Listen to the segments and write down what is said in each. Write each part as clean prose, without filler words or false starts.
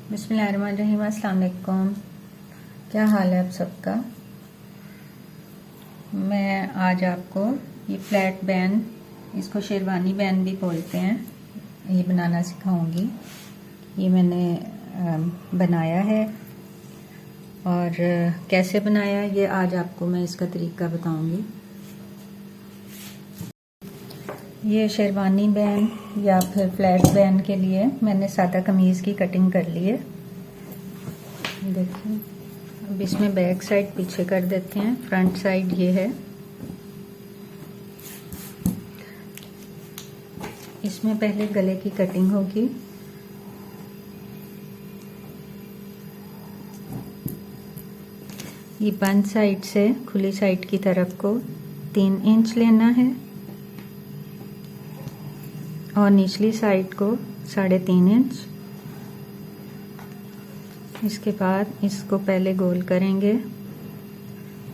बिस्मिल्लाहिर्रहमानिर्रहीम। अस्सलाम वालेकुम। क्या हाल है आप सबका। मैं आज आपको ये फ्लैट बैन, इसको शेरवानी बैन भी बोलते हैं, ये बनाना सिखाऊंगी। ये मैंने बनाया है और कैसे बनाया ये आज आपको मैं इसका तरीका बताऊंगी। ये शेरवानी बैन या फिर फ्लैट बैन के लिए मैंने सादा कमीज़ की कटिंग कर ली है। देखिए, अब इसमें बैक साइड पीछे कर देते हैं, फ्रंट साइड ये है। इसमें पहले गले की कटिंग होगी। ये बंद साइड से खुली साइड की तरफ को 3 इंच लेना है और निचली साइड को 3.5 इंच। इसके बाद इसको पहले गोल करेंगे।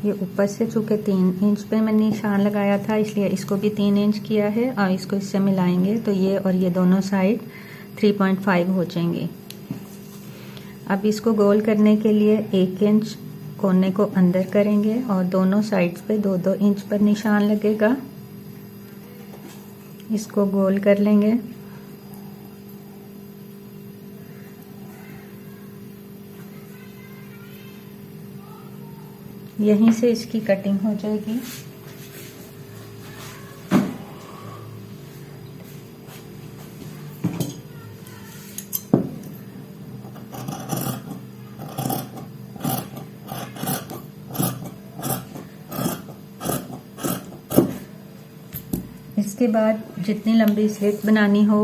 ये ऊपर से चूँकि 3 इंच पे मैंने निशान लगाया था, इसलिए इसको भी 3 इंच किया है और इसको इससे मिलाएंगे तो ये और ये दोनों साइड 3.5 हो जाएंगे। अब इसको गोल करने के लिए 1 इंच कोने को अंदर करेंगे और दोनों साइड्स पे 2-2 इंच पर निशान लगेगा। इसको गोल कर लेंगे। यहीं से इसकी कटिंग हो जाएगी। इसके बाद जितनी लंबी स्लिट बनानी हो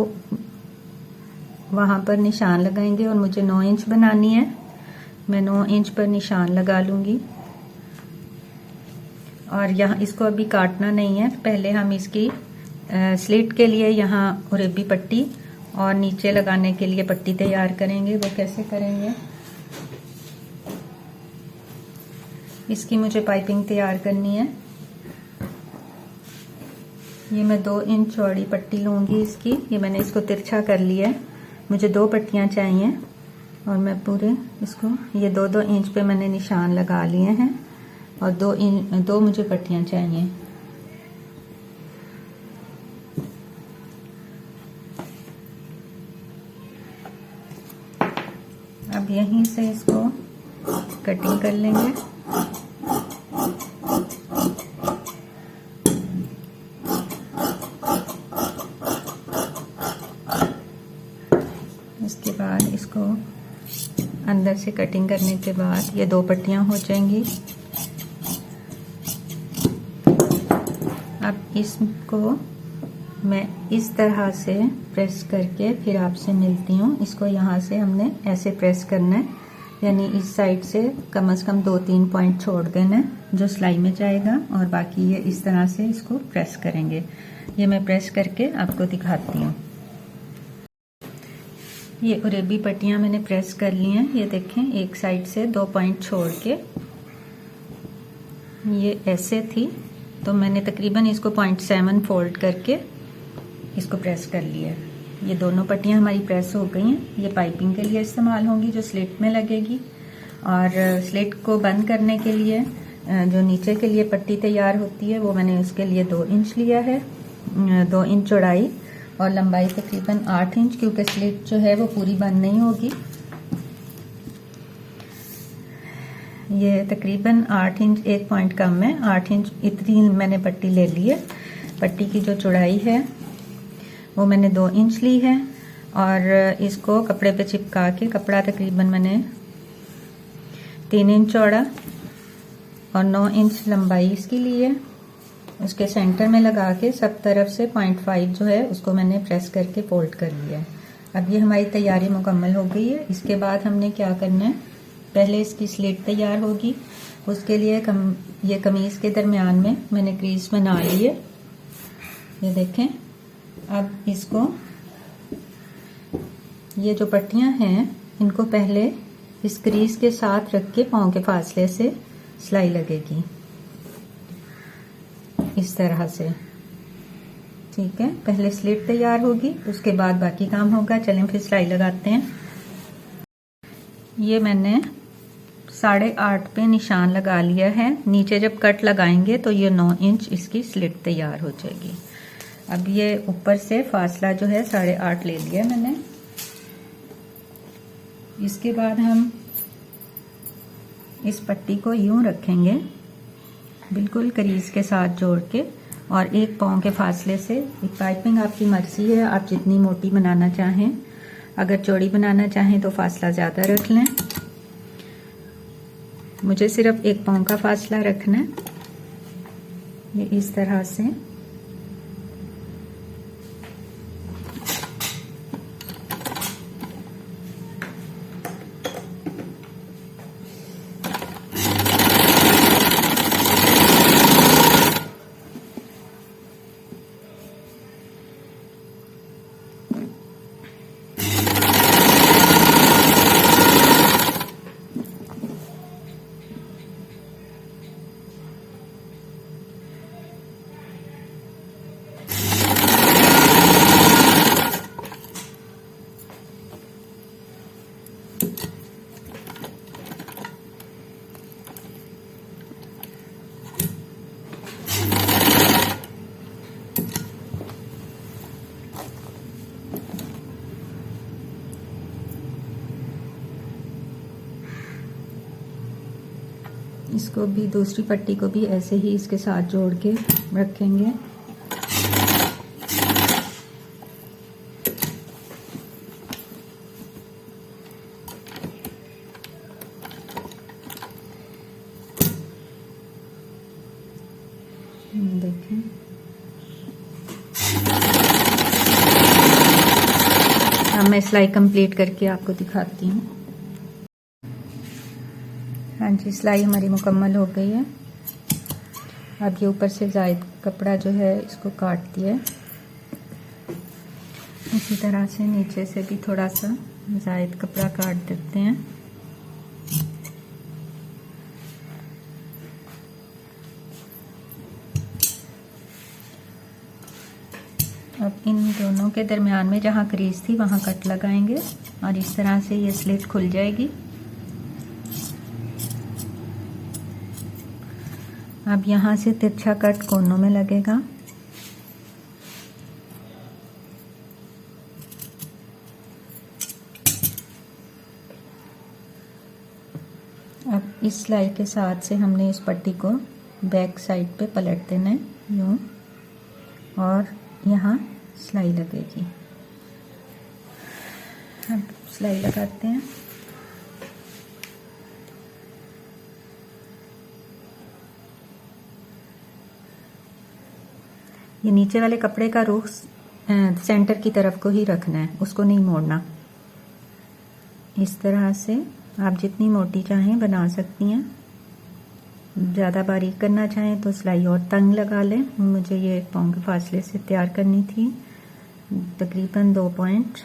वहाँ पर निशान लगाएंगे और मुझे 9 इंच बनानी है। मैं 9 इंच पर निशान लगा लूँगी और यहाँ इसको अभी काटना नहीं है। पहले हम इसकी स्लिट के लिए यहाँ उरेबी पट्टी और नीचे लगाने के लिए पट्टी तैयार करेंगे। वो कैसे करेंगे, इसकी मुझे पाइपिंग तैयार करनी है। ये मैं 2 इंच चौड़ी पट्टी लूँगी इसकी। ये मैंने इसको तिरछा कर लिया है। मुझे 2 पट्टियाँ चाहिए और मैं पूरे इसको ये 2-2 इंच पे मैंने निशान लगा लिए हैं और 2 मुझे पट्टियाँ चाहिए। अब यहीं से इसको कटिंग कर लेंगे। इसके बाद इसको अंदर से कटिंग करने के बाद ये 2 पट्टियाँ हो जाएंगी। अब इसको मैं इस तरह से प्रेस करके फिर आपसे मिलती हूँ। इसको यहाँ से हमने ऐसे प्रेस करना है, यानी इस साइड से कम से कम 2-3 पॉइंट छोड़ देना है जो सिलाई में जाएगा और बाकी ये इस तरह से इसको प्रेस करेंगे। ये मैं प्रेस करके आपको दिखाती हूँ। ये उरेबी पट्टियाँ मैंने प्रेस कर ली हैं। ये देखें, एक साइड से 2 पॉइंट छोड़ के ये ऐसे थी तो मैंने तकरीबन इसको 0.7 फोल्ड करके इसको प्रेस कर लिया। ये दोनों पट्टियाँ हमारी प्रेस हो गई हैं। ये पाइपिंग के लिए इस्तेमाल होंगी जो स्लिट में लगेगी। और स्लिट को बंद करने के लिए जो नीचे के लिए पट्टी तैयार होती है वो मैंने उसके लिए 2 इंच लिया है। 2 इंच चौड़ाई और लंबाई तकरीबन 8 इंच, क्योंकि स्लिट जो है वो पूरी बंद नहीं होगी। ये तकरीबन 8 इंच, 1 पॉइंट कम है, 8 इंच इतनी मैंने पट्टी ले ली है। पट्टी की जो चौड़ाई है वो मैंने 2 इंच ली है और इसको कपड़े पे चिपका के, कपड़ा तकरीबन मैंने 3 इंच चौड़ा और 9 इंच लंबाई इसकी ली है। उसके सेंटर में लगा के सब तरफ से 0.5 जो है उसको मैंने प्रेस करके फोल्ड कर लिया है। अब ये हमारी तैयारी मुकम्मल हो गई है। इसके बाद हमने क्या करना है, पहले इसकी स्लिट तैयार होगी। उसके लिए ये कमीज के दरमियान में मैंने क्रीज बना ली है। ये देखें, अब इसको ये जो पट्टियां हैं इनको पहले इस क्रीज के साथ रख के पाँव के फासले से सिलाई लगेगी इस तरह से। ठीक है, पहले स्लिट तैयार होगी, उसके बाद बाकी काम होगा। चलें फिर सिलाई लगाते हैं। ये मैंने 8.5 पे निशान लगा लिया है। नीचे जब कट लगाएंगे तो ये 9 इंच इसकी स्लिट तैयार हो जाएगी। अब ये ऊपर से फासला जो है 8.5 ले लिया मैंने। इसके बाद हम इस पट्टी को यूं रखेंगे, बिल्कुल करीज के साथ जोड़ के, और 1 पाँव के फासले से। पाइपिंग आपकी मर्जी है, आप जितनी मोटी बनाना चाहें। अगर चौड़ी बनाना चाहें तो फासला ज़्यादा रख लें। मुझे सिर्फ 1 पाँव का फासला रखना है। ये इस तरह से इसको भी, दूसरी पट्टी को भी ऐसे ही इसके साथ जोड़ के रखेंगे। देखें, अब मैं सिलाई कंप्लीट करके आपको दिखाती हूँ। हाँ जी, सिलाई हमारी मुकम्मल हो गई है। अब ये ऊपर से जायद कपड़ा जो है इसको काट दिया। इसी तरह से नीचे से भी थोड़ा सा जायद कपड़ा काट देते हैं। अब इन दोनों के दरमियान में जहाँ क्रीज थी वहाँ कट लगाएंगे और इस तरह से ये स्लिट खुल जाएगी। अब यहाँ से तिरछा कट कोनों में लगेगा। अब इस सिलाई के साथ से हमने इस पट्टी को बैक साइड पे पलट देना है यूं, और यहाँ सिलाई लगेगी। अब सिलाई लगाते हैं। ये नीचे वाले कपड़े का रुख सेंटर की तरफ को ही रखना है, उसको नहीं मोड़ना। इस तरह से आप जितनी मोटी चाहें बना सकती हैं। ज़्यादा बारीक करना चाहें तो सिलाई और तंग लगा लें। मुझे ये 1 पाँव के फासले से तैयार करनी थी, तकरीबन 2 पॉइंट।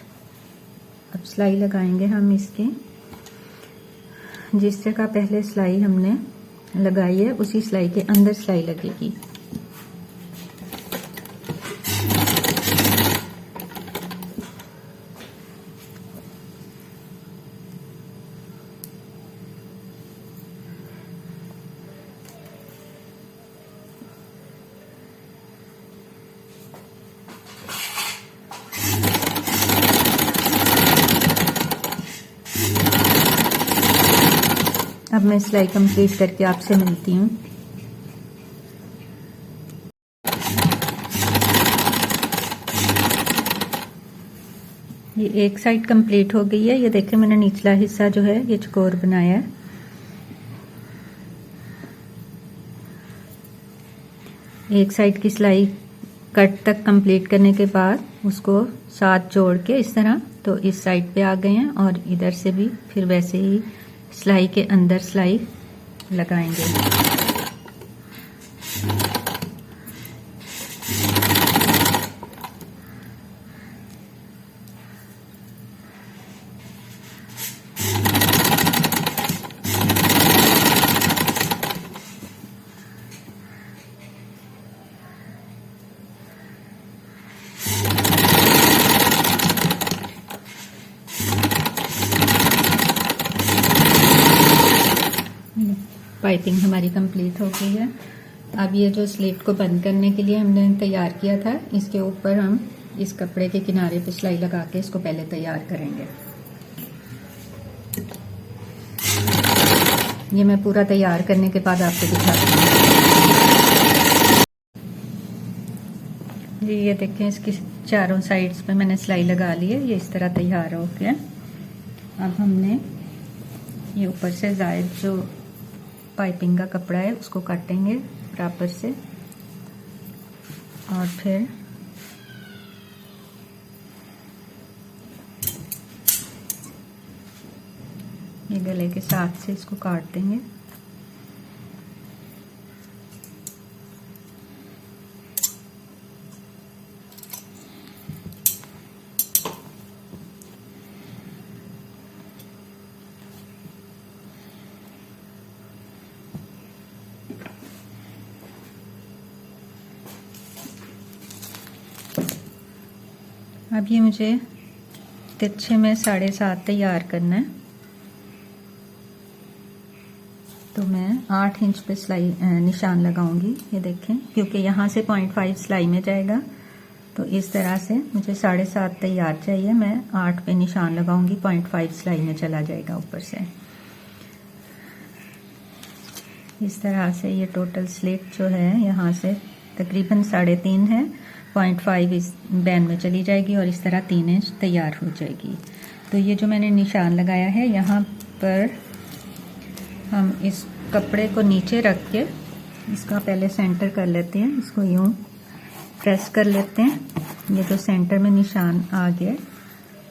अब सिलाई लगाएंगे हम इसके। जिस जगह पहले सिलाई हमने लगाई है उसी सिलाई के अंदर सिलाई लगेगी। अब मैं सिलाई कंप्लीट करके आपसे मिलती हूँ। ये एक साइड कंप्लीट हो गई है। ये देखें, मैंने निचला हिस्सा जो है ये चकोर बनाया है। एक साइड की सिलाई कट तक कंप्लीट करने के बाद उसको साथ जोड़ के इस तरह, तो इस साइड पे आ गए हैं, और इधर से भी फिर वैसे ही सिलाई के अंदर सिलाई लगाएंगे। पाइपिंग हमारी कंप्लीट हो गई है। अब ये जो स्लिट को बंद करने के लिए हमने तैयार किया था, इसके ऊपर हम इस कपड़े के किनारे पे सिलाई लगा के इसको पहले तैयार करेंगे। ये मैं पूरा तैयार करने के बाद आपको दिखाती हूँ। ये देखें, इसकी चारों साइड्स पे मैंने सिलाई लगा ली है। ये इस तरह तैयार हो गया। अब हमने ये ऊपर से जायद जो पाइपिंग का कपड़ा है उसको काटेंगे बराबर से, और फिर ये गले के साथ से इसको काट देंगे। अब ये मुझे तिरछे में 7.5 तैयार करना है, तो मैं 8 इंच पे सिलाई निशान लगाऊंगी। ये देखें, क्योंकि यहाँ से 0.5 सिलाई में जाएगा, तो इस तरह से मुझे 7.5 तैयार चाहिए। मैं 8 पे निशान लगाऊंगी, 0.5 सिलाई में चला जाएगा ऊपर से। इस तरह से ये टोटल स्लिट जो है यहाँ से तकरीबन 3.5 है, 0.5 इस बैन में चली जाएगी और इस तरह 3 इंच तैयार हो जाएगी। तो ये जो मैंने निशान लगाया है, यहाँ पर हम इस कपड़े को नीचे रख के इसका पहले सेंटर कर लेते हैं। इसको यूं प्रेस कर लेते हैं। ये जो सेंटर में निशान आ गया,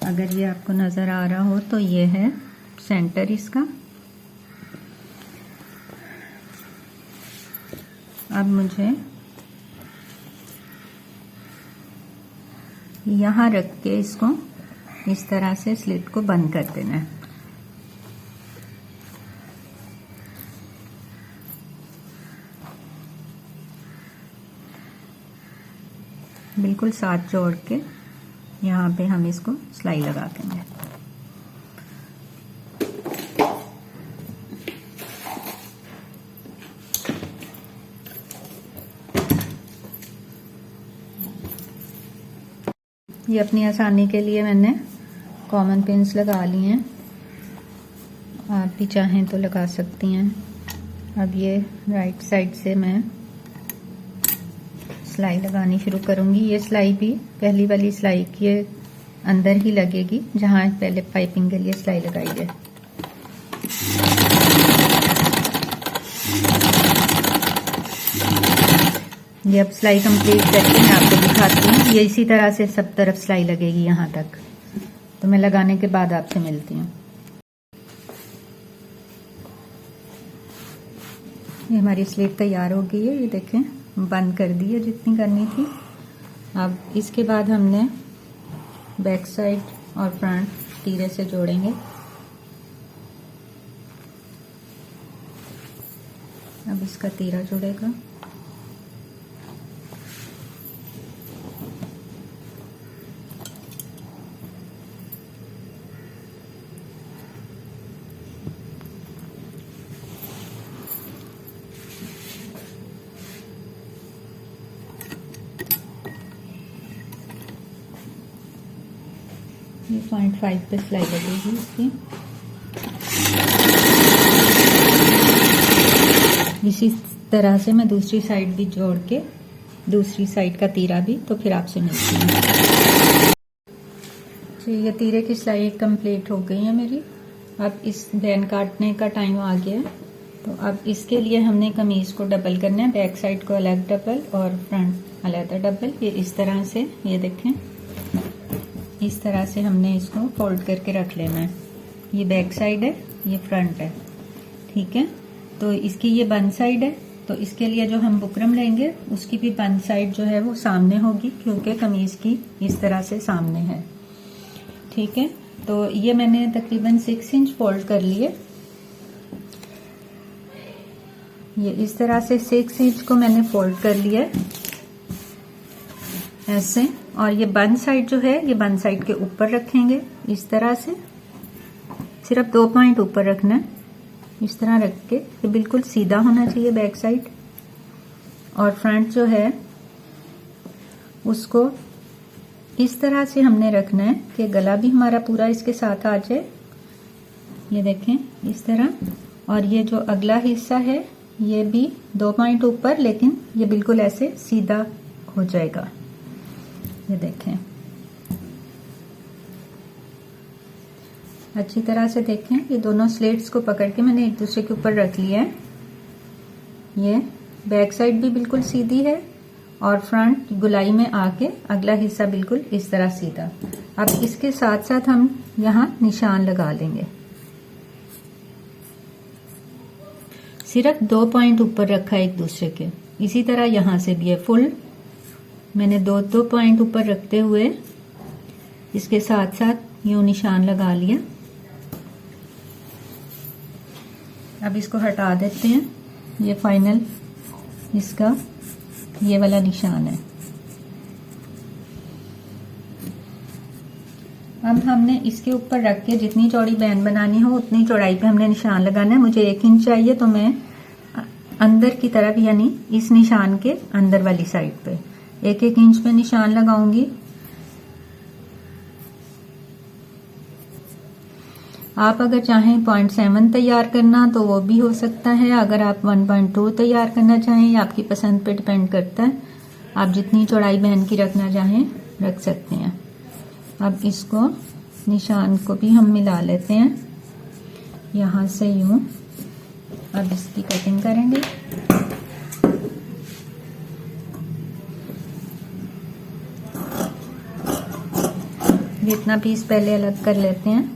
अगर ये आपको नज़र आ रहा हो तो ये है सेंटर इसका। अब मुझे यहाँ रख के इसको इस तरह से स्लिट को बंद कर देना है। बिल्कुल साथ जोड़ के यहाँ पे हम इसको सिलाई लगा देंगे। ये अपनी आसानी के लिए मैंने कॉमन पिन्स लगा ली हैं, आप भी चाहें तो लगा सकती हैं। अब ये राइट साइड से मैं सिलाई लगानी शुरू करूंगी। ये सिलाई भी पहली वाली सिलाई के अंदर ही लगेगी जहां पहले पाइपिंग के लिए सिलाई लगाई है। ये अब सिलाई कंप्लीट करके मैं आपको दिखाती हूँ। ये इसी तरह से सब तरफ सिलाई लगेगी यहाँ तक। तो मैं लगाने के बाद आपसे मिलती हूँ। ये हमारी स्लिट तैयार हो गई है। ये देखें, बंद कर दी है जितनी करनी थी। अब इसके बाद हमने बैक साइड और फ्रंट तीरे से जोड़ेंगे। अब इसका तीरा जुड़ेगा। ये 0.5 पे सिलाई लगेगी इसकी। इसी तरह से मैं दूसरी साइड भी जोड़ के दूसरी साइड का तीरा भी, तो फिर आपसे मिलती हूँ। तो ये तीरे की सिलाई कंप्लीट हो गई है मेरी। अब इस बैन काटने का टाइम आ गया है, तो अब इसके लिए हमने कमीज को डबल करना है। बैक साइड को अलग डबल और फ्रंट अलग डबल। ये इस तरह से, ये देखें, इस तरह से हमने इसको फोल्ड करके रख लेना है। ये बैक साइड है, ये फ्रंट है, ठीक है। तो इसकी ये बंद साइड है, तो इसके लिए जो हम बुकरम लेंगे उसकी भी बंद साइड जो है वो सामने होगी, क्योंकि कमीज की इस तरह से सामने है, ठीक है। तो ये मैंने तकरीबन 6 इंच फोल्ड कर लिए। ये इस तरह से 6 इंच को मैंने फोल्ड कर लिया ऐसे। और ये बंद साइड जो है, ये बंद साइड के ऊपर रखेंगे इस तरह से। सिर्फ 2 पॉइंट ऊपर रखना है। इस तरह रख के ये बिल्कुल सीधा होना चाहिए बैक साइड, और फ्रंट जो है उसको इस तरह से हमने रखना है कि गला भी हमारा पूरा इसके साथ आ जाए। ये देखें इस तरह, और ये जो अगला हिस्सा है ये भी 2 पॉइंट ऊपर, लेकिन ये बिल्कुल ऐसे सीधा हो जाएगा। ये देखें अच्छी तरह से देखें, ये दोनों स्लेट्स को पकड़ के मैंने एक दूसरे के ऊपर रख लिया है। ये बैक साइड भी बिल्कुल सीधी है और फ्रंट गुलाई में आके अगला हिस्सा बिल्कुल इस तरह सीधा। अब इसके साथ साथ हम यहाँ निशान लगा लेंगे। सिर्फ 2 पॉइंट ऊपर रखा है एक दूसरे के। इसी तरह यहाँ से भी है फुल, मैंने 2 पॉइंट ऊपर रखते हुए इसके साथ साथ यूं निशान लगा लिया। अब इसको हटा देते हैं, ये फाइनल इसका ये वाला निशान है। अब हमने इसके ऊपर रख के जितनी चौड़ी बैंड बनानी हो उतनी चौड़ाई पे हमने निशान लगाना है। मुझे 1 इंच चाहिए तो मैं अंदर की तरफ यानी इस निशान के अंदर वाली साइड पे 1-1 इंच पे निशान लगाऊंगी। आप अगर चाहें 0.7 तैयार करना तो वो भी हो सकता है। अगर आप 1.2 तैयार करना चाहें, ये आपकी पसंद पे डिपेंड करता है। आप जितनी चौड़ाई बहन की रखना चाहें रख सकते हैं। अब इसको निशान को भी हम मिला लेते हैं यहाँ से यूं। अब इसकी कटिंग करेंगे। इतना पीस पहले अलग कर लेते हैं।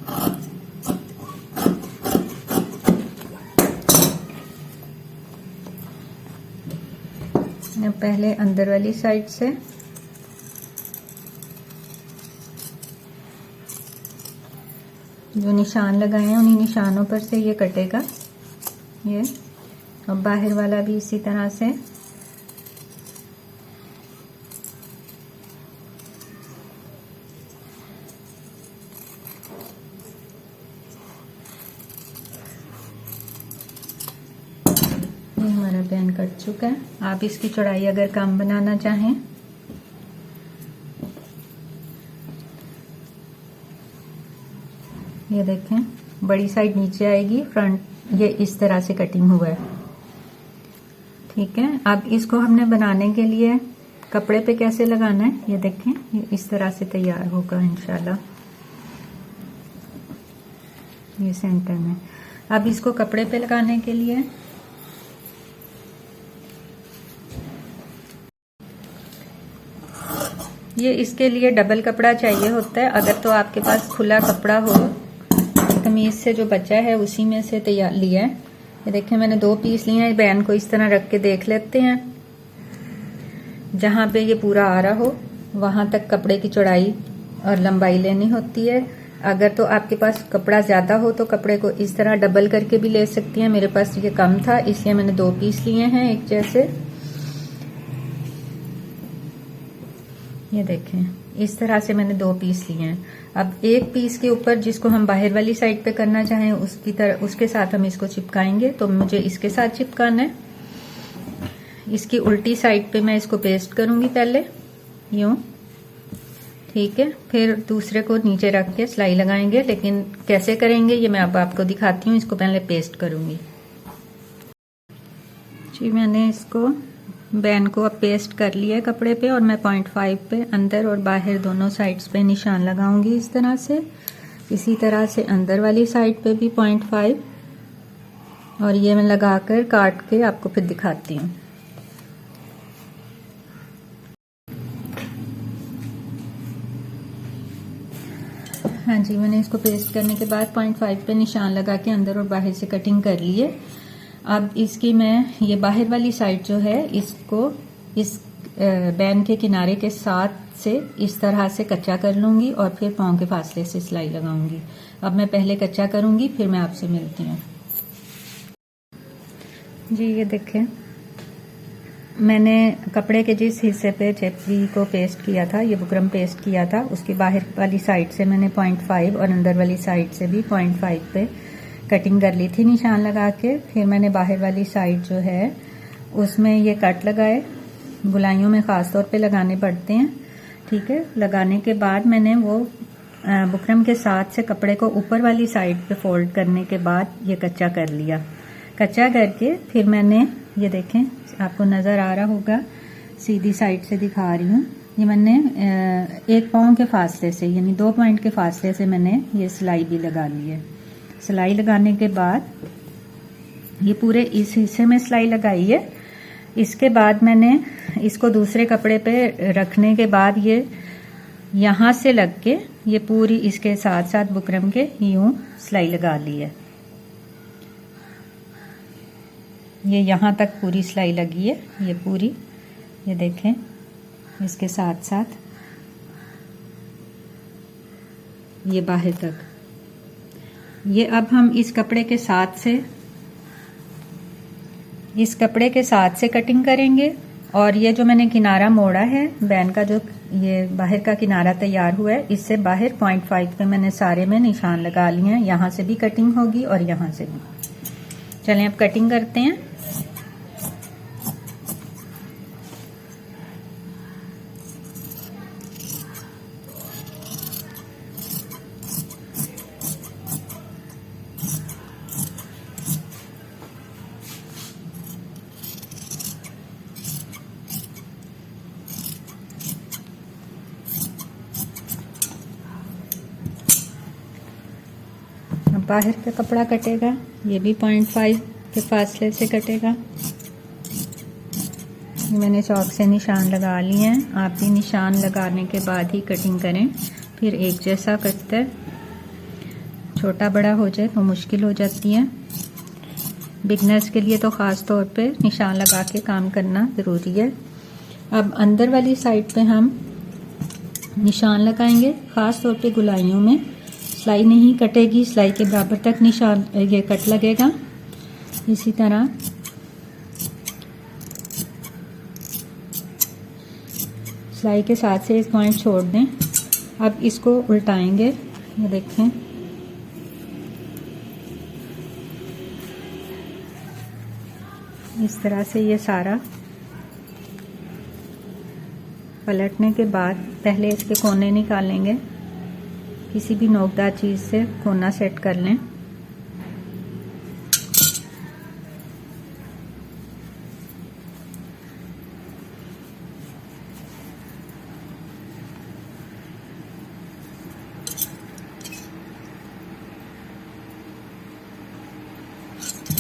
पहले अंदर वाली साइड से जो निशान लगाए हैं उन्हीं निशानों पर से ये कटेगा ये, और बाहर वाला भी इसी तरह से। ये हमारा पैन कट चुका है। आप इसकी चौड़ाई अगर कम बनाना चाहें ये देखें बड़ी साइड नीचे आएगी, फ्रंट ये इस तरह से कटिंग हुआ है। ठीक है, अब इसको हमने बनाने के लिए कपड़े पे कैसे लगाना है ये देखें। ये इस तरह से तैयार होगा इंशाल्लाह, ये सेंटर में। अब इसको कपड़े पे लगाने के लिए ये इसके लिए डबल कपड़ा चाहिए होता है। अगर तो आपके पास खुला कपड़ा हो, कमीज से जो बचा है उसी में से तैयार लिया है। ये देखें मैंने 2 पीस लिए हैं। बैन को इस तरह रख के देख लेते हैं, जहां पे ये पूरा आ रहा हो वहां तक कपड़े की चौड़ाई और लंबाई लेनी होती है। अगर तो आपके पास कपड़ा ज्यादा हो तो कपड़े को इस तरह डबल करके भी ले सकती हैं। मेरे पास ये कम था इसलिए मैंने 2 पीस लिए हैं एक जैसे। ये देखें इस तरह से मैंने 2 पीस लिए हैं। अब एक पीस के ऊपर जिसको हम बाहर वाली साइड पे करना चाहें उसकी तरह उसके साथ हम इसको चिपकाएंगे। तो मुझे इसके साथ चिपकाना है। इसकी उल्टी साइड पे मैं इसको पेस्ट करूंगी पहले यूं, ठीक है। फिर दूसरे को नीचे रख के सिलाई लगाएंगे, लेकिन कैसे करेंगे ये मैं अब आपको दिखाती हूँ। इसको पहले पेस्ट करूंगी जी। मैंने इसको बैन को अब पेस्ट कर लिया है कपड़े पे, और मैं 0.5 पे अंदर और बाहर दोनों साइड्स पे निशान लगाऊंगी इस तरह से। इसी तरह से अंदर वाली साइड पे भी 0.5, और ये मैं लगाकर काट के आपको फिर दिखाती हूँ। हाँ जी, मैंने इसको पेस्ट करने के बाद 0.5 पे निशान लगा के अंदर और बाहर से कटिंग कर ली है। अब इसकी मैं ये बाहर वाली साइड जो है इसको इस बैन के किनारे के साथ से इस तरह से कच्चा कर लूंगी और फिर पाँव के फासले से सिलाई लगाऊंगी। अब मैं पहले कच्चा करूंगी फिर मैं आपसे मिलती हूँ जी। ये देखें मैंने कपड़े के जिस हिस्से पे चेपी को पेस्ट किया था, ये बुकरम पेस्ट किया था, उसकी बाहर वाली साइड से मैंने 0.5 और अंदर वाली साइड से भी 0.5 पे कटिंग कर ली थी निशान लगा के। फिर मैंने बाहर वाली साइड जो है उसमें ये कट लगाए, बुलाइयों में ख़ास तौर पे लगाने पड़ते हैं, ठीक है। लगाने के बाद मैंने वो बुकरम के साथ से कपड़े को ऊपर वाली साइड पे फोल्ड करने के बाद ये कच्चा कर लिया। कच्चा करके फिर मैंने ये देखें, आपको नज़र आ रहा होगा, सीधी साइड से दिखा रही हूँ। ये मैंने 1 पाँव के फासले से, यानी 2 पॉइंट के फासले से मैंने ये सिलाई भी लगा ली है। सिलाई लगाने के बाद ये पूरे इस हिस्से में सिलाई लगाई है। इसके बाद मैंने इसको दूसरे कपड़े पे रखने के बाद ये यहाँ से लग के ये पूरी इसके साथ साथ बुकरम के यूं सिलाई लगा ली है। ये यहाँ तक पूरी सिलाई लगी है, ये पूरी, ये देखें, इसके साथ साथ ये बाहर तक। ये अब हम इस कपड़े के साथ से कटिंग करेंगे। और ये जो मैंने किनारा मोड़ा है, बैन का जो ये बाहर का किनारा तैयार हुआ है, इससे बाहर 0.5 पे मैंने सारे में निशान लगा लिए हैं। यहाँ से भी कटिंग होगी और यहाँ से भी। चलें अब कटिंग करते हैं। बाहर का कपड़ा कटेगा, ये भी 0.5 के फासले से कटेगा। मैंने चौक से निशान लगा लिए हैं। आप भी निशान लगाने के बाद ही कटिंग करें, फिर एक जैसा कटता है। छोटा बड़ा हो जाए तो मुश्किल हो जाती है। बिगनर्स के लिए तो ख़ास तौर पे निशान लगा के काम करना ज़रूरी है। अब अंदर वाली साइड पे हम निशान लगाएंगे, ख़ास तौर पे गुलाइयों में। सिलाई नहीं कटेगी, सिलाई के बराबर तक निशान ये कट लगेगा। इसी तरह सिलाई के साथ से 1 पॉइंट छोड़ दें। अब इसको उल्टाएंगे, ये देखें, इस तरह से ये सारा पलटने के बाद पहले इसके कोने निकालेंगे। किसी भी नोकदार चीज़ से कोना सेट कर लें।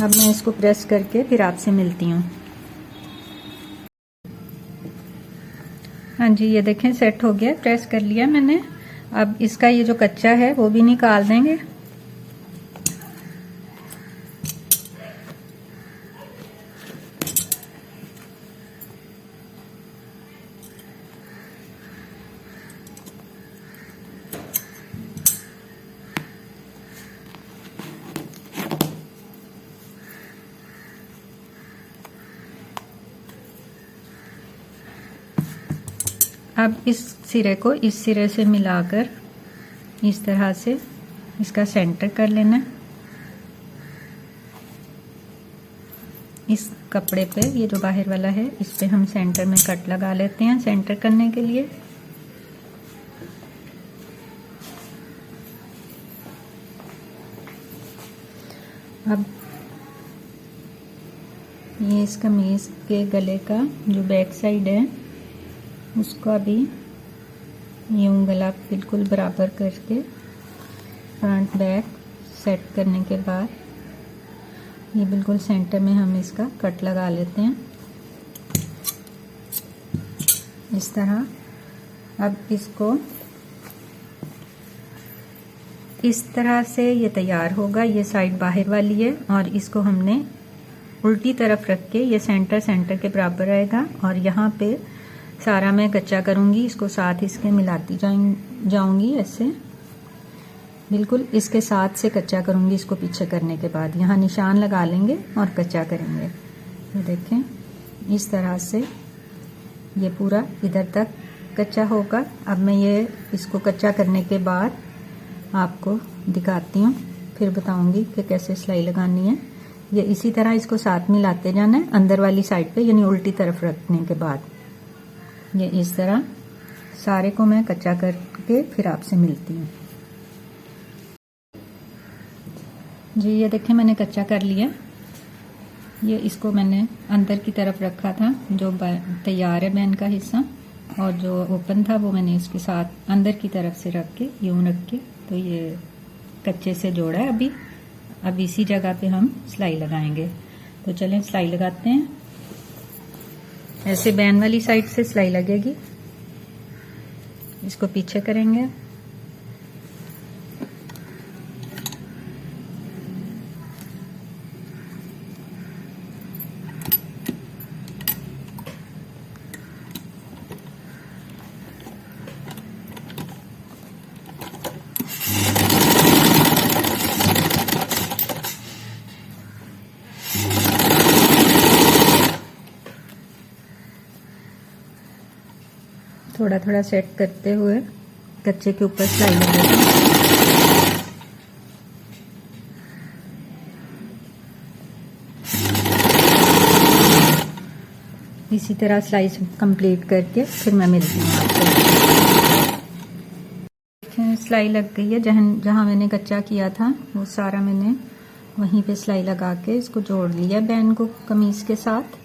अब मैं इसको प्रेस करके फिर आपसे मिलती हूँ। हाँ जी, ये देखें सेट हो गया, प्रेस कर लिया मैंने। अब इसका ये जो कच्चा है वो भी निकाल देंगे। अब इस सिरे को इस सिरे से मिलाकर इस तरह से इसका सेंटर कर लेना है। इस कपड़े पे ये जो बाहर वाला है, इस पे हम सेंटर में कट लगा लेते हैं सेंटर करने के लिए। अब ये इस कमीज के गले का जो बैक साइड है उसका भी यूं गला बिल्कुल बराबर करके फ्रंट बैक सेट करने के बाद ये बिल्कुल सेंटर में हम इसका कट लगा लेते हैं इस तरह। अब इसको इस तरह से ये तैयार होगा। ये साइड बाहर वाली है और इसको हमने उल्टी तरफ रख के ये सेंटर के बराबर रहेगा और यहाँ पे सारा मैं कच्चा करूँगी। इसको साथ इसके मिलाती जाऊँगी ऐसे, बिल्कुल इसके साथ से कच्चा करूँगी। इसको पीछे करने के बाद यहाँ निशान लगा लेंगे और कच्चा करेंगे। ये देखें इस तरह से ये पूरा इधर तक कच्चा होगा। अब मैं ये इसको कच्चा करने के बाद आपको दिखाती हूँ फिर बताऊंगी कि कैसे सिलाई लगानी है। ये इसी तरह इसको साथ में लाते जाना है अंदर वाली साइड पे, यानी उल्टी तरफ रखने के बाद। ये इस तरह सारे को मैं कच्चा करके फिर आपसे मिलती हूँ। जी ये देखें मैंने कच्चा कर लिया। ये इसको मैंने अंदर की तरफ रखा था, जो तैयार है बैन का हिस्सा, और जो ओपन था वो मैंने इसके साथ अंदर की तरफ से रख के यूं रख के, तो ये कच्चे से जोड़ा है। अब इसी जगह पे हम सिलाई लगाएंगे। तो चलें सिलाई लगाते हैं। ऐसे बैन वाली साइड से सिलाई लगेगी, इसको पीछे करेंगे। थोड़ा थोड़ा सेट करते हुए कच्चे के ऊपर सिलाई लगाएंगे। इसी तरह सिलाई कंप्लीट करके फिर मैं मिलती हूँ आपको। सिलाई लग गई है। जहाँ मैंने कच्चा किया था वो सारा मैंने वहीं पे सिलाई लगा के इसको जोड़ लिया बैन को कमीज के साथ।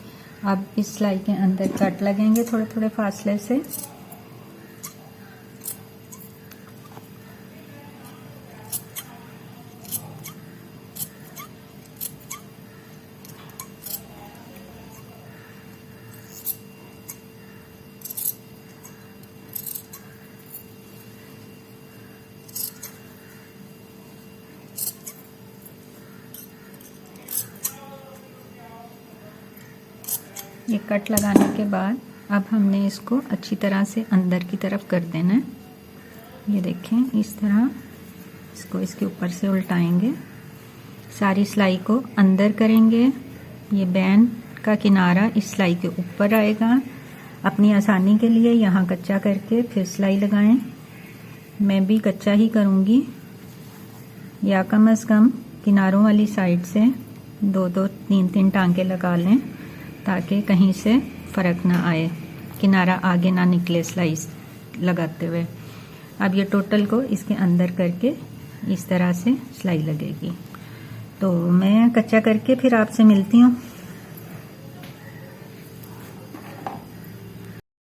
अब इस सिलाई के अंदर कट लगेंगे थोड़े थोड़े फासले से। ये कट लगाने के बाद अब हमने इसको अच्छी तरह से अंदर की तरफ कर देना है। ये देखें इस तरह इसको इसके ऊपर से उल्टाएंगे, सारी सिलाई को अंदर करेंगे। ये बैन का किनारा इस सिलाई के ऊपर आएगा। अपनी आसानी के लिए यहाँ कच्चा करके फिर सिलाई लगाएं। मैं भी कच्चा ही करूँगी, या कम से कम किनारों वाली साइड से 2-2, 3-3 टांके लगा लें ताकि कहीं से फर्क ना आए, किनारा आगे ना निकले सिलाई लगाते हुए। अब ये टोटल को इसके अंदर करके इस तरह से सिलाई लगेगी। तो मैं कच्चा करके फिर आपसे मिलती हूँ।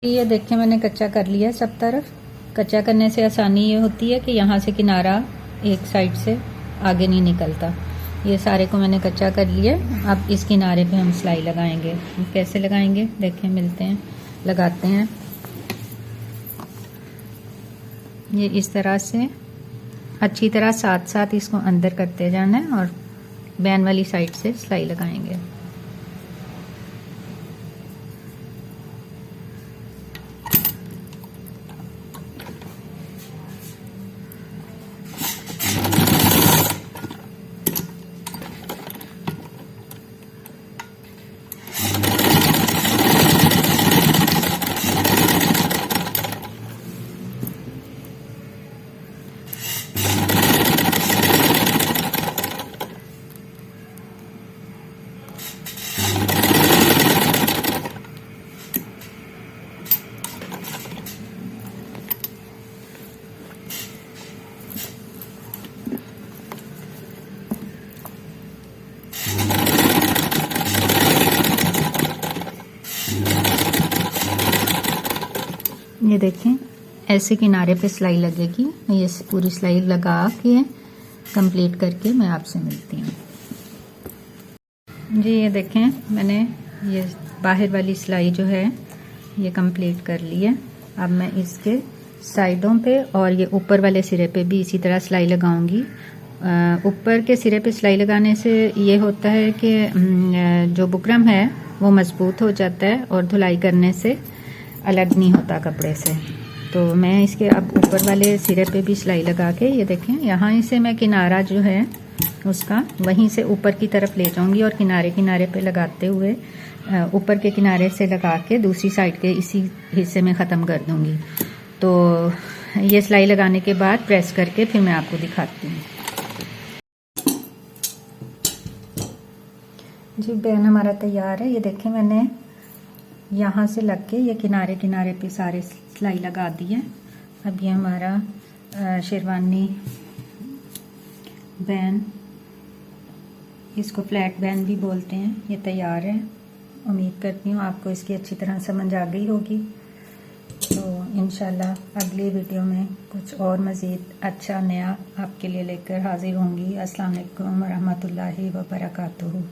ये देखिए मैंने कच्चा कर लिया सब तरफ। कच्चा करने से आसानी ये होती है कि यहाँ से किनारा एक साइड से आगे नहीं निकलता। ये सारे को मैंने कच्चा कर लिया। अब इस किनारे पे हम सिलाई लगाएंगे। कैसे लगाएंगे देखें, मिलते हैं, लगाते हैं। ये इस तरह से अच्छी तरह साथ साथ इसको अंदर करते जाना है और बैन वाली साइड से सिलाई लगाएंगे। ये देखें ऐसे किनारे पे सिलाई लगेगी। ये पूरी सिलाई लगा के कंप्लीट करके मैं आपसे मिलती हूँ। जी ये देखें मैंने ये बाहर वाली सिलाई जो है ये कंप्लीट कर ली है। अब मैं इसके साइडों पे और ये ऊपर वाले सिरे पे भी इसी तरह सिलाई लगाऊंगी। ऊपर के सिरे पे सिलाई लगाने से ये होता है कि जो बुकरम है वो मजबूत हो जाता है और धुलाई करने से अलग नहीं होता कपड़े से। तो मैं इसके अब ऊपर वाले सिरे पे भी सिलाई लगा के ये देखें यहाँ से मैं किनारा जो है उसका वहीं से ऊपर की तरफ ले जाऊंगी और किनारे किनारे पे लगाते हुए ऊपर के किनारे से लगा के दूसरी साइड के इसी हिस्से में ख़त्म कर दूंगी। तो ये सिलाई लगाने के बाद प्रेस करके फिर मैं आपको दिखाती हूँ। जी बैन हमारा तैयार है। ये देखें मैंने यहाँ से लग के ये किनारे किनारे पे सारे सिलाई लगा दी है। अब ये हमारा शेरवानी बैन, इसको फ्लैट बैन भी बोलते हैं, ये तैयार है। उम्मीद करती हूँ आपको इसकी अच्छी तरह समझ आ गई होगी। तो इंशाल्लाह अगली वीडियो में कुछ और मज़ीद अच्छा नया आपके लिए लेकर हाजिर होंगी। अस्सलाम वालेकुम व रहमतुल्लाहि व बरकातुहू।